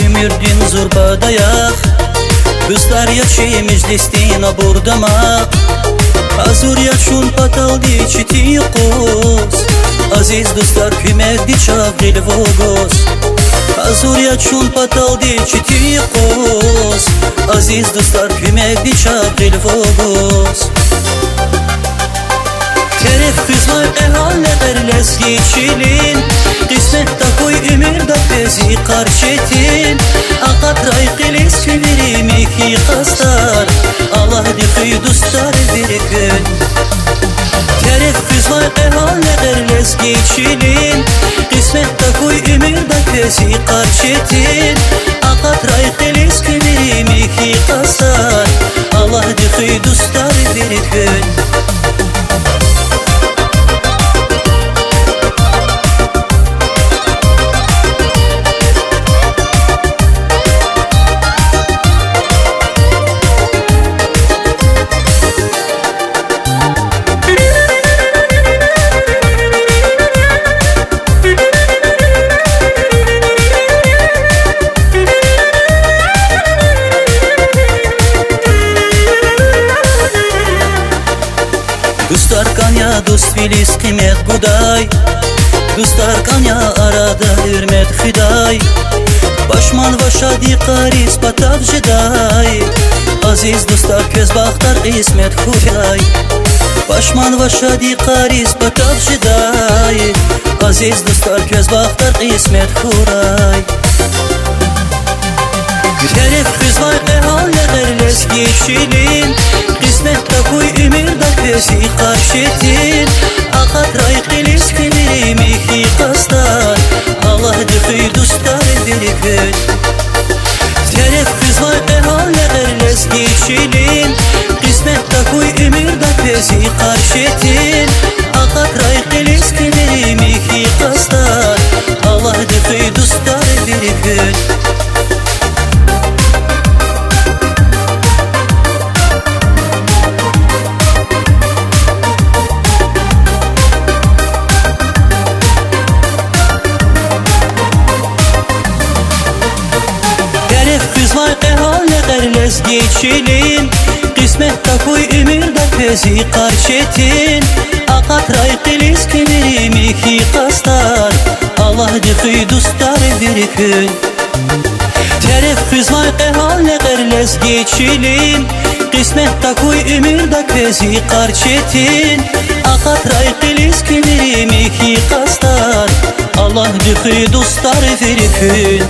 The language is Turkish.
ümürdün zurbadayak. Kızlar yaşaymış listine burdamak. Azur yaşun pataldi çiti yokoz. Aziz dostlar kümevdi çavgil vogos. Azur yaşun pataldi çiti yokoz. Aziz dostlar kümevdi çavgil vogos. Teref kızlar ehalle derles geçilin. Kısmet takoy ümür da tezi karşetin. Akat rayqilis küvirimi ki kastar. Allah dikhi dostlar bir gün. Teref kızlar ehalle derles geçilin. Kısmet takoy ümür da tezi karşetin. Akat rayqilis küvirimi ki kastar. Allah dikhi dostlar bir gün. Dostlar kanya dost filiz kıymet guday. Dostlar kanya arada hürmet hüday. Başman başa dikaris patav jiday. Aziz dostlar köz baktar ismet huday. Başman başa dikaris patav jiday. Aziz dostlar köz baktar ismet huday. Terif kızlar ehalle derles geçilin. Kısmet takoy ümür da tezi karşetin. Akat rayqilis küvirimi ki kastar. Allah dikhi dostlar bir gün. Terif kızlar ehalle derles geçilin. Kısmet takoy ümür da tezi karşetin. Akat rayqilis küvirimi ki kastar. Allah dikhi dostlar bir gün. Kızlar ehalle derles geçilin. Kısmet takoy ümür da tezi karşetin. Akat rayqilis küvirimi ki kastar. Allah dikhi dostlar bir gün. Terif kızlar ehalle derles geçilin. Kısmet takoy ümür da tezi karşetin. Akat rayqilis küvirimi ki kastar. Allah dikhi dostlar bir gün.